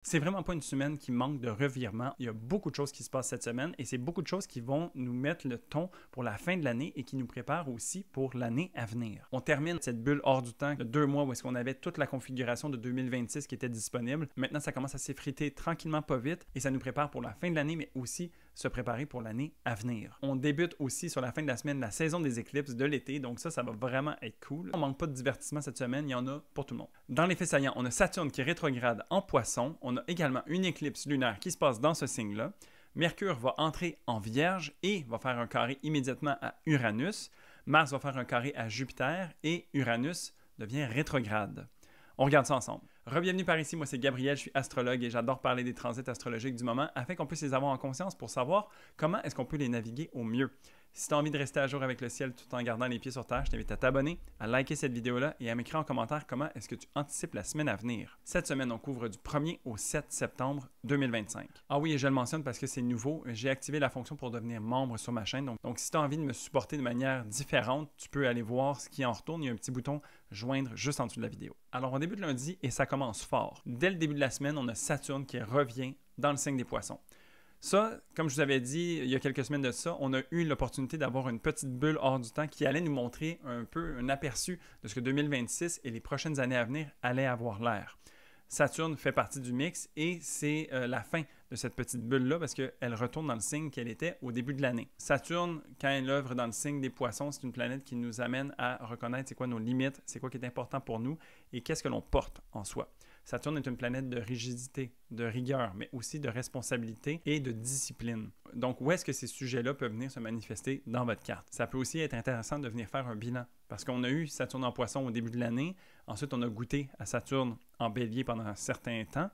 C'est vraiment pas une semaine qui manque de revirements. Il y a beaucoup de choses qui se passent cette semaine et c'est beaucoup de choses qui vont nous mettre le ton pour la fin de l'année et qui nous préparent aussi pour l'année à venir. On termine cette bulle hors du temps de 2 mois où est-ce qu'on avait toute la configuration de 2026 qui était disponible. Maintenant, ça commence à s'effriter tranquillement, pas vite, et ça nous prépare pour la fin de l'année, mais aussi se préparer pour l'année à venir. On débute aussi sur la fin de la semaine la saison des éclipses de l'été, donc ça va vraiment être cool. On manque pas de divertissement cette semaine, il y en a pour tout le monde. Dans les faits saillants, on a Saturne qui est rétrograde en Poisson. On a également une éclipse lunaire qui se passe dans ce signe-là. Mercure va entrer en Vierge et va faire un carré immédiatement à Uranus. Mars va faire un carré à Jupiter et Uranus devient rétrograde. On regarde ça ensemble. Bienvenue par ici, moi c'est Gabriel, je suis astrologue et j'adore parler des transits astrologiques du moment afin qu'on puisse les avoir en conscience pour savoir comment est-ce qu'on peut les naviguer au mieux. Si tu as envie de rester à jour avec le ciel tout en gardant les pieds sur terre, je t'invite à t'abonner, à liker cette vidéo-là et à m'écrire en commentaire comment est-ce que tu anticipes la semaine à venir. Cette semaine, on couvre du 1er au 7 septembre 2025. Ah oui, et je le mentionne parce que c'est nouveau, j'ai activé la fonction pour devenir membre sur ma chaîne. Donc si tu as envie de me supporter de manière différente, tu peux aller voir ce qui en retourne. Il y a un petit bouton « Joindre » juste en dessous de la vidéo. Alors on débute lundi et ça commence fort. Dès le début de la semaine, on a Saturne qui revient dans le signe des Poissons. Ça, comme je vous avais dit il y a quelques semaines de ça, on a eu l'opportunité d'avoir une petite bulle hors du temps qui allait nous montrer un peu un aperçu de ce que 2026 et les prochaines années à venir allaient avoir l'air. Saturne fait partie du mix et c'est la fin de cette petite bulle-là parce qu'elle retourne dans le signe qu'elle était au début de l'année. Saturne, quand elle œuvre dans le signe des Poissons, c'est une planète qui nous amène à reconnaître c'est quoi nos limites, c'est quoi qui est important pour nous et qu'est-ce que l'on porte en soi. Saturne est une planète de rigidité, de rigueur, mais aussi de responsabilité et de discipline. Donc, où est-ce que ces sujets-là peuvent venir se manifester dans votre carte? Ça peut aussi être intéressant de venir faire un bilan, parce qu'on a eu Saturne en Poisson au début de l'année, ensuite on a goûté à Saturne en Bélier pendant un certain temps,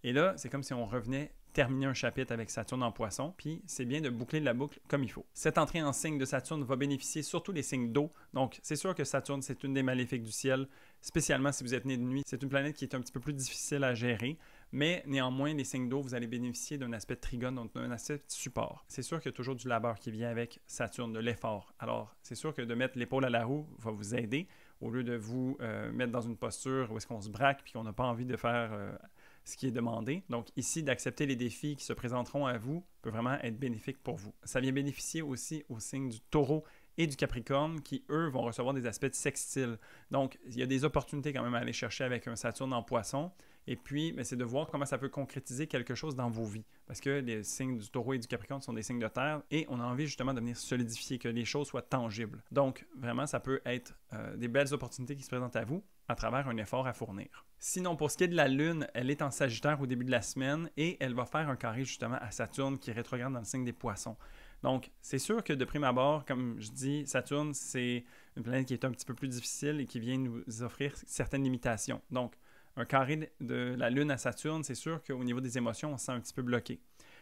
et là, c'est comme si on revenait terminer un chapitre avec Saturne en Poisson, puis c'est bien de boucler la boucle comme il faut. Cette entrée en signe de Saturne va bénéficier surtout les signes d'eau, donc c'est sûr que Saturne, c'est une des maléfiques du ciel, spécialement si vous êtes né de nuit. C'est une planète qui est un petit peu plus difficile à gérer, mais néanmoins, les signes d'eau, vous allez bénéficier d'un aspect de trigone, donc d'un aspect de support. C'est sûr qu'il y a toujours du labeur qui vient avec Saturne, de l'effort. Alors, c'est sûr que de mettre l'épaule à la roue va vous aider, au lieu de vous mettre dans une posture où est-ce qu'on se braque puis qu'on n'a pas envie de faire ce qui est demandé. Donc ici, d'accepter les défis qui se présenteront à vous peut vraiment être bénéfique pour vous. Ça vient bénéficier aussi aux signes du Taureau et du Capricorne qui, eux, vont recevoir des aspects de sextile. Donc, il y a des opportunités quand même à aller chercher avec un Saturne en Poisson. Et puis, c'est de voir comment ça peut concrétiser quelque chose dans vos vies. Parce que les signes du Taureau et du Capricorne sont des signes de terre et on a envie justement de venir solidifier, que les choses soient tangibles. Donc, vraiment, ça peut être des belles opportunités qui se présentent à vous à travers un effort à fournir. Sinon, pour ce qui est de la Lune, elle est en Sagittaire au début de la semaine et elle va faire un carré justement à Saturne qui rétrograde dans le signe des Poissons. Donc, c'est sûr que de prime abord, comme je dis, Saturne, c'est une planète qui est un petit peu plus difficile et qui vient nous offrir certaines limitations. Donc, un carré de la Lune à Saturne, c'est sûr qu'au niveau des émotions, on se sent un petit peu bloqué.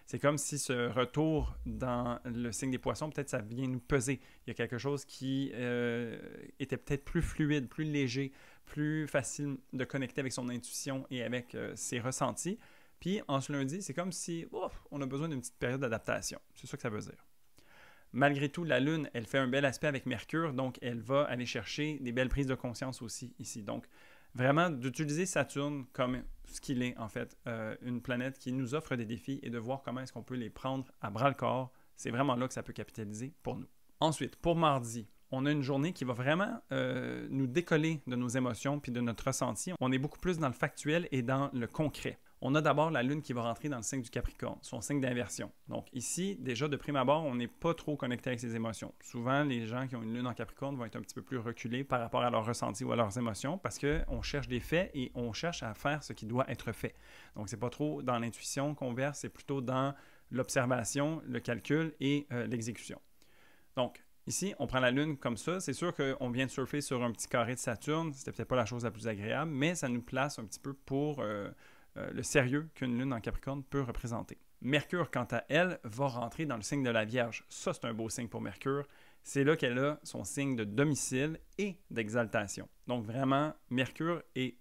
C'est comme si ce retour dans le signe des Poissons, peut-être ça vient nous peser. Il y a quelque chose qui était peut-être plus fluide, plus léger, plus facile de connecter avec son intuition et avec ses ressentis. Puis en ce lundi, c'est comme si on a besoin d'une petite période d'adaptation. C'est ça que ça veut dire. Malgré tout, la Lune, elle fait un bel aspect avec Mercure, donc elle va aller chercher des belles prises de conscience aussi ici. Donc, vraiment, d'utiliser Saturne comme ce qu'il est, en fait, une planète qui nous offre des défis et de voir comment est-ce qu'on peut les prendre à bras-le-corps, c'est vraiment là que ça peut capitaliser pour nous. Ensuite, pour mardi, on a une journée qui va vraiment nous décoller de nos émotions puis de notre ressenti. On est beaucoup plus dans le factuel et dans le concret. On a d'abord la Lune qui va rentrer dans le signe du Capricorne, son signe d'inversion. Donc ici, déjà de prime abord, on n'est pas trop connecté avec ses émotions. Souvent, les gens qui ont une Lune en Capricorne vont être un petit peu plus reculés par rapport à leurs ressentis ou à leurs émotions parce qu'on cherche des faits et on cherche à faire ce qui doit être fait. Donc c'est pas trop dans l'intuition qu'on verse, c'est plutôt dans l'observation, le calcul et l'exécution. Donc, ici, on prend la Lune comme ça. C'est sûr qu'on vient de surfer sur un petit carré de Saturne. C'était peut-être pas la chose la plus agréable, mais ça nous place un petit peu pour le sérieux qu'une Lune en Capricorne peut représenter. Mercure, quant à elle, va rentrer dans le signe de la Vierge. Ça, c'est un beau signe pour Mercure. C'est là qu'elle a son signe de domicile et d'exaltation. Donc vraiment, Mercure est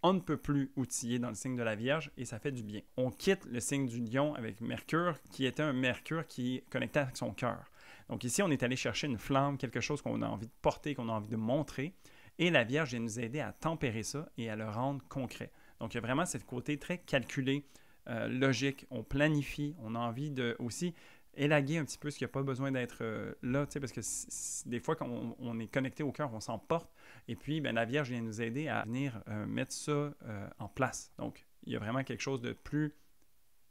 on ne peut plus outiller dans le signe de la Vierge et ça fait du bien. On quitte le signe du Lion avec Mercure, qui était un Mercure qui connectait avec son cœur. Donc ici, on est allé chercher une flamme, quelque chose qu'on a envie de porter, qu'on a envie de montrer, et la Vierge vient nous aider à tempérer ça et à le rendre concret. Donc, il y a vraiment ce côté très calculé, logique. On planifie, on a envie de aussi élaguer un petit peu ce qui n'a pas besoin d'être là, parce que des fois, quand on est connecté au cœur, on s'emporte. Et puis, la Vierge vient nous aider à venir mettre ça en place. Donc, il y a vraiment quelque chose de plus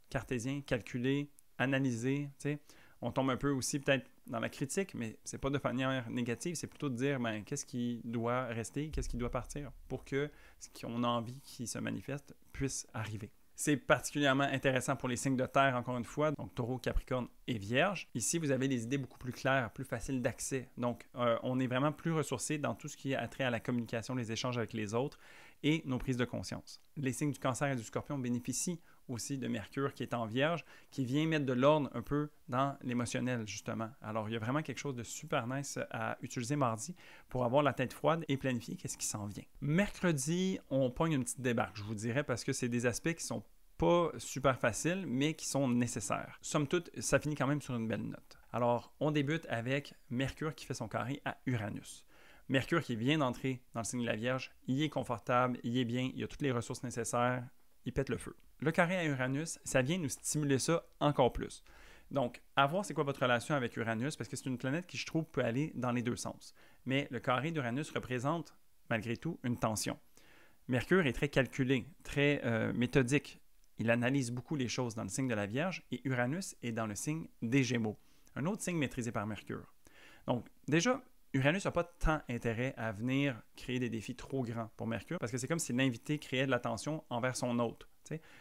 cartésien, calculé, analysé. On tombe un peu aussi peut-être dans la critique, mais c'est pas de manière négative, c'est plutôt de dire qu'est-ce qui doit rester, qu'est-ce qui doit partir pour que ce qu'on a envie qui se manifeste puisse arriver. C'est particulièrement intéressant pour les signes de terre, encore une fois, donc Taureau, Capricorne et Vierge. Ici, vous avez des idées beaucoup plus claires, plus faciles d'accès. Donc, on est vraiment plus ressourcé dans tout ce qui a trait à la communication, les échanges avec les autres et nos prises de conscience. Les signes du Cancer et du Scorpion bénéficient aussi de Mercure qui est en Vierge, qui vient mettre de l'ordre un peu dans l'émotionnel, justement. Alors, il y a vraiment quelque chose de super nice à utiliser mardi pour avoir la tête froide et planifier qu'est-ce qui s'en vient. Mercredi, on pogne une petite débarque, je vous dirais, parce que c'est des aspects qui sont pas super faciles, mais qui sont nécessaires. Somme toute, ça finit quand même sur une belle note. Alors, on débute avec Mercure qui fait son carré à Uranus. Mercure qui vient d'entrer dans le signe de la Vierge, il est confortable, il est bien, il a toutes les ressources nécessaires, il pète le feu. Le carré à Uranus, ça vient nous stimuler ça encore plus. Donc, à voir c'est quoi votre relation avec Uranus, parce que c'est une planète qui, je trouve, peut aller dans les deux sens. Mais le carré d'Uranus représente, malgré tout, une tension. Mercure est très calculé, très méthodique. Il analyse beaucoup les choses dans le signe de la Vierge et Uranus est dans le signe des Gémeaux, un autre signe maîtrisé par Mercure. Donc, déjà, Uranus n'a pas tant intérêt à venir créer des défis trop grands pour Mercure parce que c'est comme si l'invité créait de la tension envers son hôte.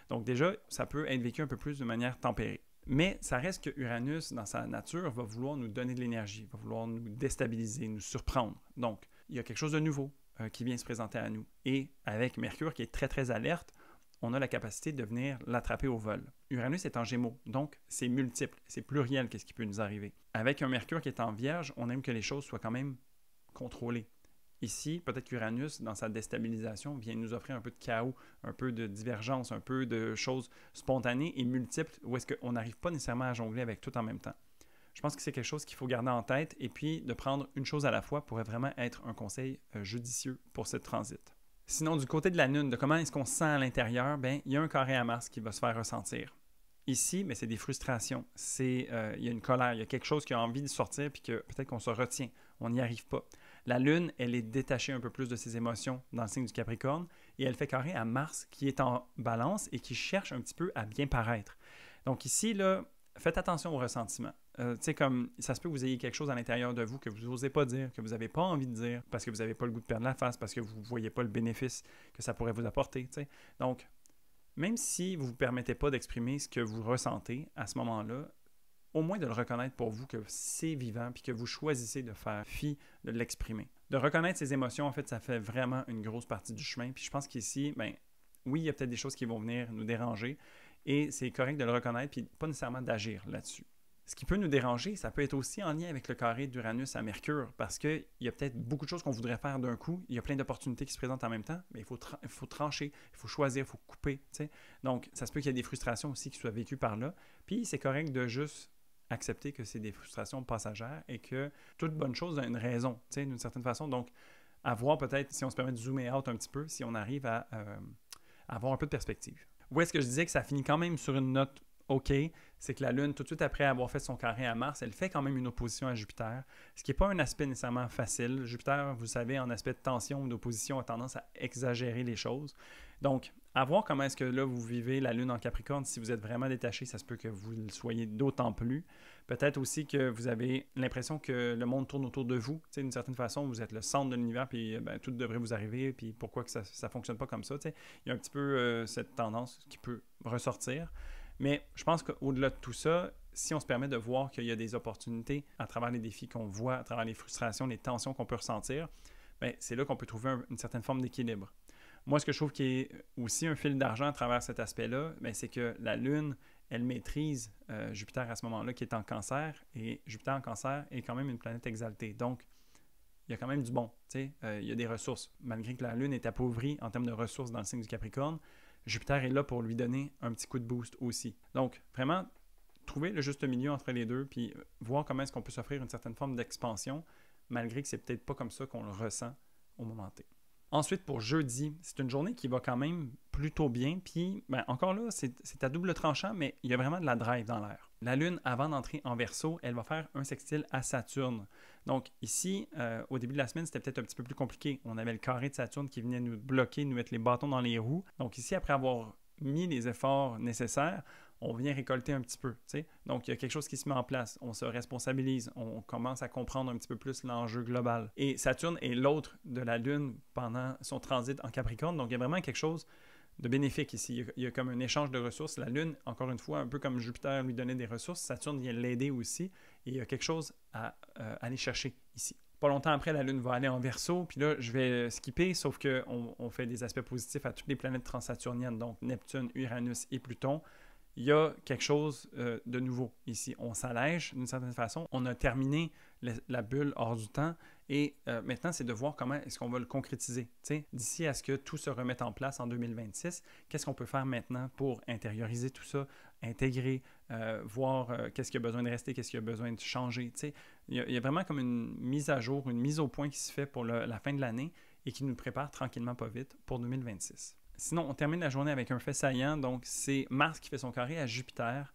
Donc déjà, ça peut être vécu un peu plus de manière tempérée. Mais ça reste que Uranus, dans sa nature, va vouloir nous donner de l'énergie, va vouloir nous déstabiliser, nous surprendre. Donc, il y a quelque chose de nouveau qui vient se présenter à nous. Et avec Mercure qui est très, très alerte, on a la capacité de venir l'attraper au vol. Uranus est en Gémeaux, donc c'est multiple, c'est pluriel qu'est-ce qui peut nous arriver. Avec un Mercure qui est en Vierge, on aime que les choses soient quand même contrôlées. Ici, peut-être qu'Uranus, dans sa déstabilisation, vient nous offrir un peu de chaos, un peu de divergence, un peu de choses spontanées et multiples où est-ce qu'on n'arrive pas nécessairement à jongler avec tout en même temps. Je pense que c'est quelque chose qu'il faut garder en tête et puis de prendre une chose à la fois pourrait vraiment être un conseil judicieux pour cette transit. Sinon, du côté de la Lune, de comment est-ce qu'on se sent à l'intérieur, il y a un carré à Mars qui va se faire ressentir. Ici, c'est des frustrations, il y a une colère, il y a quelque chose qui a envie de sortir puis que peut-être qu'on se retient, on n'y arrive pas. La Lune, elle est détachée un peu plus de ses émotions dans le signe du Capricorne et elle fait carré à Mars qui est en balance et qui cherche un petit peu à bien paraître. Donc ici, là, faites attention aux ressentiments. Comme ça se peut que vous ayez quelque chose à l'intérieur de vous que vous n'osez pas dire, que vous n'avez pas envie de dire parce que vous n'avez pas le goût de perdre la face, parce que vous ne voyez pas le bénéfice que ça pourrait vous apporter. Donc, même si vous ne vous permettez pas d'exprimer ce que vous ressentez à ce moment-là, au moins de le reconnaître pour vous que c'est vivant puis que vous choisissez de faire fi de l'exprimer. De reconnaître ses émotions, en fait, ça fait vraiment une grosse partie du chemin. Puis je pense qu'ici, oui, il y a peut-être des choses qui vont venir nous déranger et c'est correct de le reconnaître puis pas nécessairement d'agir là-dessus. Ce qui peut nous déranger, ça peut être aussi en lien avec le carré d'Uranus à Mercure parce qu'il y a peut-être beaucoup de choses qu'on voudrait faire d'un coup. Il y a plein d'opportunités qui se présentent en même temps, mais il faut trancher, il faut choisir, il faut couper. Donc, ça se peut qu'il y ait des frustrations aussi qui soient vécues par là. Puis, c'est correct de juste accepter que c'est des frustrations passagères et que toute bonne chose a une raison, d'une certaine façon. Donc, à voir peut-être, si on se permet de zoomer out un petit peu, si on arrive à avoir un peu de perspective. Où est-ce que je disais que ça finit quand même sur une note OK, c'est que la Lune, tout de suite après avoir fait son carré à Mars, elle fait quand même une opposition à Jupiter, ce qui n'est pas un aspect nécessairement facile. Jupiter, vous savez, en aspect de tension ou d'opposition, a tendance à exagérer les choses. Donc, à voir comment est-ce que là, vous vivez la Lune en Capricorne. Si vous êtes vraiment détaché, ça se peut que vous le soyez d'autant plus. Peut-être aussi que vous avez l'impression que le monde tourne autour de vous. D'une certaine façon, vous êtes le centre de l'univers, puis tout devrait vous arriver, puis pourquoi que ça ne fonctionne pas comme ça. Il y a un petit peu cette tendance qui peut ressortir. Mais je pense qu'au-delà de tout ça, si on se permet de voir qu'il y a des opportunités à travers les défis qu'on voit, à travers les frustrations, les tensions qu'on peut ressentir, c'est là qu'on peut trouver une certaine forme d'équilibre. Moi, ce que je trouve qui est aussi un fil d'argent à travers cet aspect-là, c'est que la Lune, elle maîtrise Jupiter à ce moment-là qui est en Cancer, et Jupiter en Cancer est quand même une planète exaltée. Donc, il y a quand même du bon. Il y a des ressources. Malgré que la Lune est appauvrie en termes de ressources dans le signe du Capricorne, Jupiter est là pour lui donner un petit coup de boost aussi. Donc, vraiment, trouver le juste milieu entre les deux, puis voir comment est-ce qu'on peut s'offrir une certaine forme d'expansion, malgré que c'est peut-être pas comme ça qu'on le ressent au moment T. Ensuite, pour jeudi, c'est une journée qui va quand même plutôt bien. Puis, ben, encore là, c'est à double tranchant, mais il y a vraiment de la drive dans l'air. La Lune, avant d'entrer en Verseau, elle va faire un sextile à Saturne. Donc ici, au début de la semaine, c'était peut-être un petit peu plus compliqué. On avait le carré de Saturne qui venait nous bloquer, nous mettre les bâtons dans les roues. Donc ici, après avoir mis les efforts nécessaires, on vient récolter un petit peu. T'sais? Donc, il y a quelque chose qui se met en place. On se responsabilise. On commence à comprendre un petit peu plus l'enjeu global. Et Saturne est l'autre de la Lune pendant son transit en Capricorne. Donc, il y a vraiment quelque chose de bénéfique ici. Il y a comme un échange de ressources. La Lune, encore une fois, un peu comme Jupiter lui donnait des ressources, Saturne vient l'aider aussi. Et il y a quelque chose à aller chercher ici. Pas longtemps après, la Lune va aller en Verseau, puis là, je vais skipper, sauf qu'on fait des aspects positifs à toutes les planètes transsaturniennes, donc Neptune, Uranus et Pluton. Il y a quelque chose de nouveau ici. On s'allège d'une certaine façon. On a terminé la bulle hors du temps et maintenant, c'est de voir comment est-ce qu'on va le concrétiser. D'ici à ce que tout se remette en place en 2026, qu'est-ce qu'on peut faire maintenant pour intérioriser tout ça, intégrer, voir qu'est-ce qui a besoin de rester, qu'est-ce qui a besoin de changer. Il y a vraiment comme une mise à jour, une mise au point qui se fait pour la fin de l'année et qui nous prépare tranquillement pas vite pour 2026. Sinon, on termine la journée avec un fait saillant, donc c'est Mars qui fait son carré à Jupiter.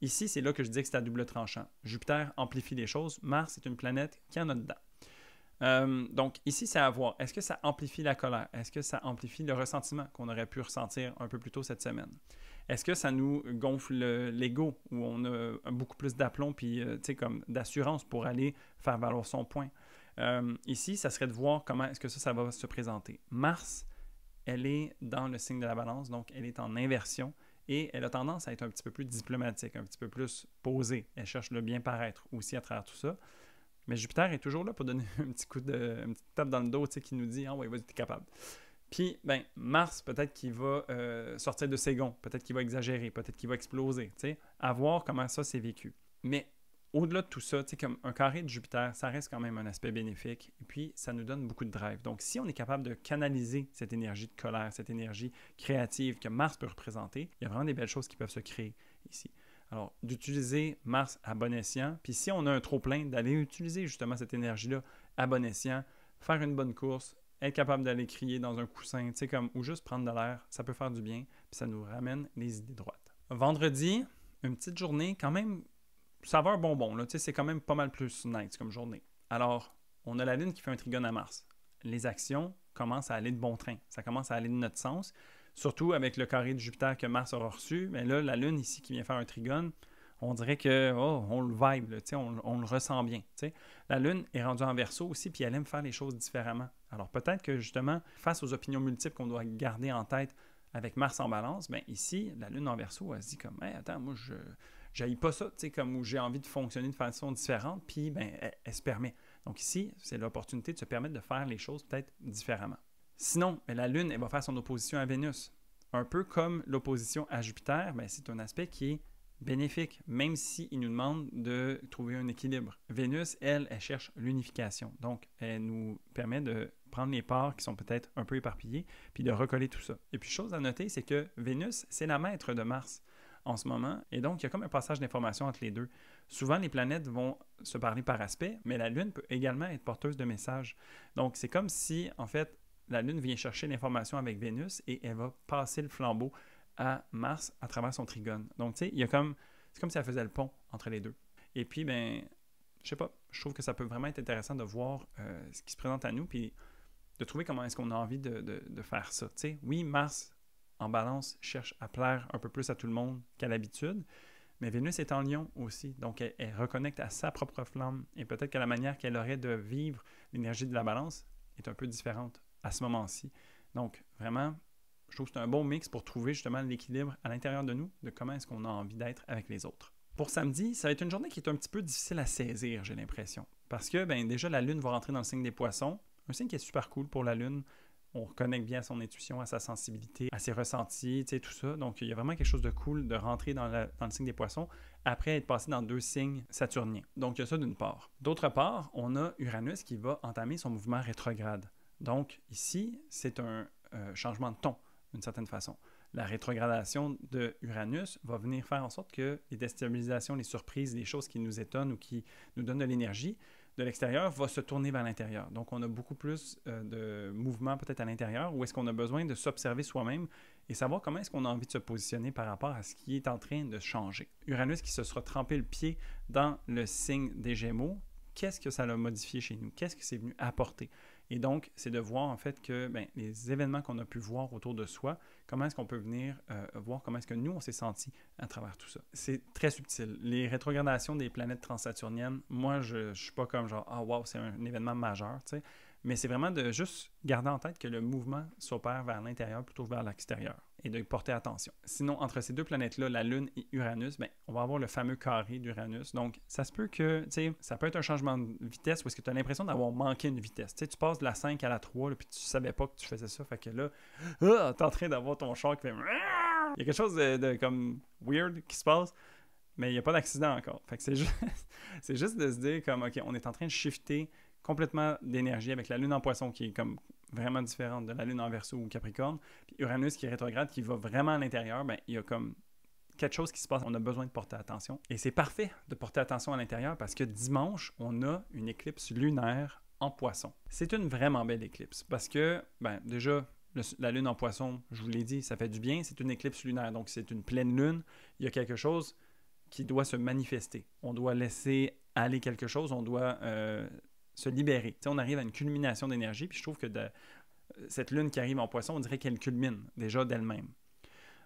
Ici, c'est là que je dis que c'est à double tranchant. Jupiter amplifie les choses, Mars est une planète qui en a dedans. Donc ici, c'est à voir. Est-ce que ça amplifie la colère? Est-ce que ça amplifie le ressentiment qu'on aurait pu ressentir un peu plus tôt cette semaine? Est-ce que ça nous gonfle l'ego, où on a beaucoup plus d'aplomb puis comme d'assurance pour aller faire valoir son point? Ici, ça serait de voir comment est-ce que ça va se présenter. Mars, elle est dans le signe de la balance, donc elle est en inversion et elle a tendance à être un petit peu plus diplomatique, un petit peu plus posée. Elle cherche le bien paraître aussi à travers tout ça. Mais Jupiter est toujours là pour donner un petit coup une petite tape dans le dos qui nous dit « Ah oui, vas-y, t'es capable ». Puis, ben, Mars, peut-être qu'il va sortir de ses gonds, peut-être qu'il va exagérer, peut-être qu'il va exploser, à voir comment ça s'est vécu. Mais au-delà de tout ça, comme un carré de Jupiter, ça reste quand même un aspect bénéfique et puis ça nous donne beaucoup de drive. Donc, si on est capable de canaliser cette énergie de colère, cette énergie créative que Mars peut représenter, il y a vraiment des belles choses qui peuvent se créer ici. Alors, d'utiliser Mars à bon escient, puis si on a un trop-plein, d'aller utiliser justement cette énergie-là à bon escient, faire une bonne course, être capable d'aller crier dans un coussin, ou juste prendre de l'air, ça peut faire du bien, puis ça nous ramène les idées droites. Vendredi, une petite journée quand même saveur bonbon, là, c'est quand même pas mal plus nice comme journée. Alors, on a la Lune qui fait un trigone à Mars. Les actions commencent à aller de bon train. Ça commence à aller de notre sens. Surtout avec le carré de Jupiter que Mars aura reçu. Mais là, la Lune ici qui vient faire un trigone, on dirait que on le vibe, là, on le ressent bien. T'sais. La Lune est rendue en Verseau aussi, puis elle aime faire les choses différemment. Alors peut-être que justement, face aux opinions multiples qu'on doit garder en tête avec Mars en balance, bien ici, la Lune en Verseau, elle se dit comme hey, attends, moi je n'haïs pas ça, comme où j'ai envie de fonctionner de façon différente, puis ben, elle se permet. Donc ici, c'est l'opportunité de se permettre de faire les choses peut-être différemment. Sinon, la Lune, elle va faire son opposition à Vénus. Un peu comme l'opposition à Jupiter, ben, c'est un aspect qui est bénéfique, même s'il nous demande de trouver un équilibre. Vénus, elle cherche l'unification. Donc, elle nous permet de prendre les parts qui sont peut-être un peu éparpillées, puis de recoller tout ça. Et puis, chose à noter, c'est que Vénus, c'est la maître de Mars en ce moment, et donc il y a comme un passage d'informations entre les deux. Souvent, les planètes vont se parler par aspect, mais la Lune peut également être porteuse de messages. Donc, c'est comme si, en fait, la Lune vient chercher l'information avec Vénus et elle va passer le flambeau à Mars à travers son trigone. Donc, tu sais, c'est comme si elle faisait le pont entre les deux. Et puis, ben, je sais pas, je trouve que ça peut vraiment être intéressant de voir ce qui se présente à nous, puis de trouver comment est-ce qu'on a envie de faire ça. Tu sais, oui, Mars, en balance, cherche à plaire un peu plus à tout le monde qu'à l'habitude, mais Vénus est en Lion aussi, donc elle reconnecte à sa propre flamme, et peut-être que la manière qu'elle aurait de vivre l'énergie de la balance est un peu différente à ce moment-ci. Donc, vraiment, je trouve que c'est un bon mix pour trouver justement l'équilibre à l'intérieur de nous, de comment est-ce qu'on a envie d'être avec les autres. Pour samedi, ça va être une journée qui est un petit peu difficile à saisir, j'ai l'impression. Parce que, ben déjà, la Lune va rentrer dans le signe des Poissons, un signe qui est super cool pour la Lune. On reconnecte bien à son intuition, à sa sensibilité, à ses ressentis, tout ça. Donc, il y a vraiment quelque chose de cool de rentrer dans le signe des Poissons après être passé dans 2 signes saturniens. Donc, il y a ça d'une part. D'autre part, on a Uranus qui va entamer son mouvement rétrograde. Donc, ici, c'est un changement de ton, d'une certaine façon. La rétrogradation de Uranus va venir faire en sorte que les déstabilisations, les surprises, les choses qui nous étonnent ou qui nous donnent de l'énergie de l'extérieur va se tourner vers l'intérieur. Donc, on a beaucoup plus de mouvement peut-être à l'intérieur, où est-ce qu'on a besoin de s'observer soi-même et savoir comment est-ce qu'on a envie de se positionner par rapport à ce qui est en train de changer. Uranus qui se sera trempé le pied dans le signe des Gémeaux, qu'est-ce que ça l'a modifié chez nous? Qu'est-ce que c'est venu apporter? Et donc, c'est de voir en fait que les événements qu'on a pu voir autour de soi, comment est-ce qu'on peut venir voir comment est-ce que nous, on s'est senti à travers tout ça. C'est très subtil. Les rétrogradations des planètes transsaturniennes, moi, je ne suis pas comme genre « Ah, wow, c'est un événement majeur », tu sais. Mais c'est vraiment de juste garder en tête que le mouvement s'opère vers l'intérieur plutôt que vers l'extérieur et de porter attention. Sinon, entre ces deux planètes-là, la Lune et Uranus, on va avoir le fameux carré d'Uranus. Donc, ça se peut que, tu sais, ça peut être un changement de vitesse où est-ce que tu as l'impression d'avoir manqué une vitesse. Tu sais, tu passes de la 5 à la 3, là, puis tu savais pas que tu faisais ça. Fait que là, tu es en train d'avoir ton char qui fait... Il y a quelque chose de comme weird qui se passe, mais il n'y a pas d'accident encore. Fait que c'est juste de se dire comme, OK, on est en train de shifter complètement d'énergie avec la Lune en Poisson qui est comme vraiment différente de la Lune en Verseau ou Capricorne, puis Uranus qui est rétrograde, qui va vraiment à l'intérieur, il y a comme quelque chose qui se passe, on a besoin de porter attention. Et c'est parfait de porter attention à l'intérieur parce que dimanche, on a une éclipse lunaire en Poisson. C'est une vraiment belle éclipse parce que, déjà, la Lune en Poisson, je vous l'ai dit, ça fait du bien, c'est une éclipse lunaire, donc c'est une pleine lune, il y a quelque chose qui doit se manifester. On doit laisser aller quelque chose, on doit se libérer. T'sais, on arrive à une culmination d'énergie, puis je trouve que cette lune qui arrive en Poisson, on dirait qu'elle culmine déjà d'elle-même.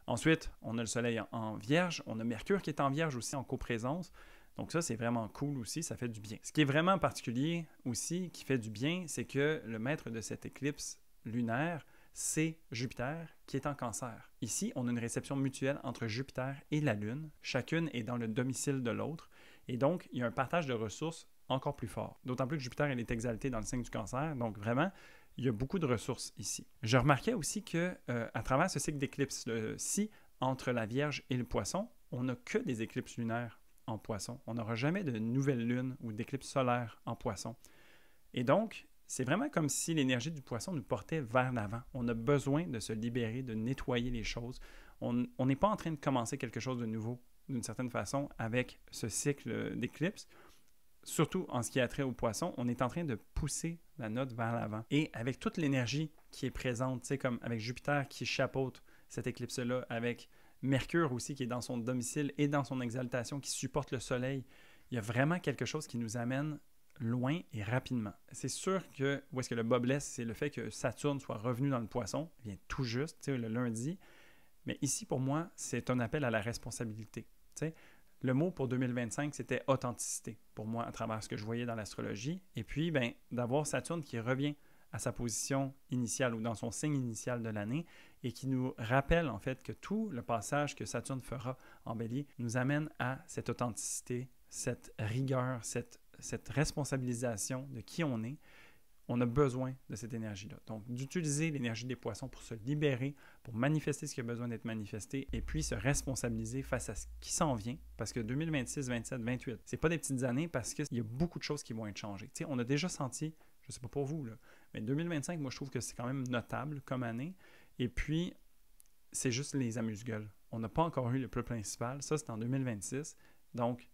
Ensuite, on a le soleil en Vierge, on a Mercure qui est en Vierge aussi en coprésence. Donc ça, c'est vraiment cool aussi, ça fait du bien. Ce qui est vraiment particulier aussi, qui fait du bien, c'est que le maître de cette éclipse lunaire, c'est Jupiter qui est en Cancer. Ici, on a une réception mutuelle entre Jupiter et la Lune. Chacune est dans le domicile de l'autre. Et donc, il y a un partage de ressources encore plus fort. D'autant plus que Jupiter, elle est exaltée dans le signe du Cancer. Donc, vraiment, il y a beaucoup de ressources ici. Je remarquais aussi que à travers ce cycle d'éclipses-ci, entre la Vierge et le Poisson, on n'a que des éclipses lunaires en Poisson. On n'aura jamais de nouvelle lune ou d'éclipse solaire en Poisson. Et donc, c'est vraiment comme si l'énergie du Poisson nous portait vers l'avant. On a besoin de se libérer, de nettoyer les choses. On n'est pas en train de commencer quelque chose de nouveau, d'une certaine façon, avec ce cycle d'éclipse. Surtout en ce qui a trait au Poisson, on est en train de pousser la note vers l'avant. Et avec toute l'énergie qui est présente, tu sais, comme avec Jupiter qui chapeaute cette éclipse-là, avec Mercure aussi qui est dans son domicile et dans son exaltation, qui supporte le Soleil, il y a vraiment quelque chose qui nous amène loin et rapidement. C'est sûr que où est-ce que le bas blesse, c'est le fait que Saturne soit revenu dans le Poisson, il vient tout juste, tu sais, le lundi. Mais ici, pour moi, c'est un appel à la responsabilité. Tu sais, le mot pour 2025, c'était authenticité, pour moi, à travers ce que je voyais dans l'astrologie. Et puis, d'avoir Saturne qui revient à sa position initiale ou dans son signe initial de l'année et qui nous rappelle, en fait, que tout le passage que Saturne fera en Bélier nous amène à cette authenticité, cette rigueur, cette responsabilisation de qui on est. On a besoin de cette énergie-là. Donc, d'utiliser l'énergie des Poissons pour se libérer, pour manifester ce qui a besoin d'être manifesté et puis se responsabiliser face à ce qui s'en vient. Parce que 2026, 27, 28, c'est pas des petites années parce qu'il y a beaucoup de choses qui vont être changées. Tu sais, on a déjà senti, je sais pas pour vous, là, mais 2025, moi, je trouve que c'est quand même notable comme année. Et puis, c'est juste les amuse-gueules. On n'a pas encore eu le plat principal. Ça, c'est en 2026. Donc,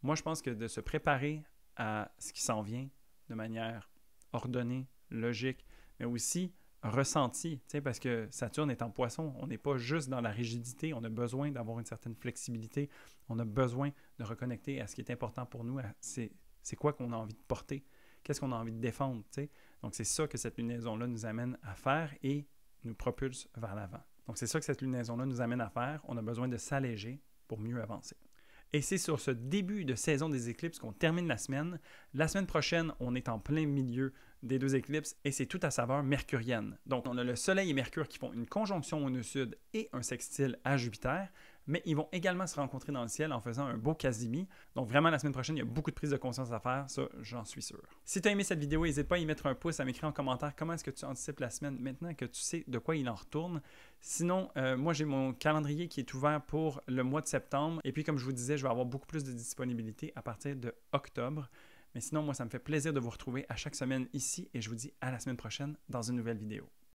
moi, je pense que de se préparer à ce qui s'en vient de manière ordonnée, logique, mais aussi ressentie, parce que Saturne est en Poisson, on n'est pas juste dans la rigidité, on a besoin d'avoir une certaine flexibilité, on a besoin de reconnecter à ce qui est important pour nous, c'est quoi qu'on a envie de porter, qu'est-ce qu'on a envie de défendre, t'sais? Donc c'est ça que cette lunaison-là nous amène à faire et nous propulse vers l'avant. Donc c'est ça que cette lunaison-là nous amène à faire, on a besoin de s'alléger pour mieux avancer. Et c'est sur ce début de saison des éclipses qu'on termine la semaine. La semaine prochaine, on est en plein milieu des deux éclipses et c'est tout à saveur mercurienne. Donc, on a le Soleil et Mercure qui font une conjonction au nœud sud et un sextile à Jupiter, mais ils vont également se rencontrer dans le ciel en faisant un beau quasimi. Donc vraiment, la semaine prochaine, il y a beaucoup de prise de conscience à faire, ça, j'en suis sûr. Si tu as aimé cette vidéo, n'hésite pas à y mettre un pouce, à m'écrire en commentaire comment est-ce que tu anticipes la semaine maintenant que tu sais de quoi il en retourne. Sinon, moi, j'ai mon calendrier qui est ouvert pour le mois de septembre. Et puis, comme je vous disais, je vais avoir beaucoup plus de disponibilité à partir de octobre. Mais sinon, moi, ça me fait plaisir de vous retrouver à chaque semaine ici et je vous dis à la semaine prochaine dans une nouvelle vidéo.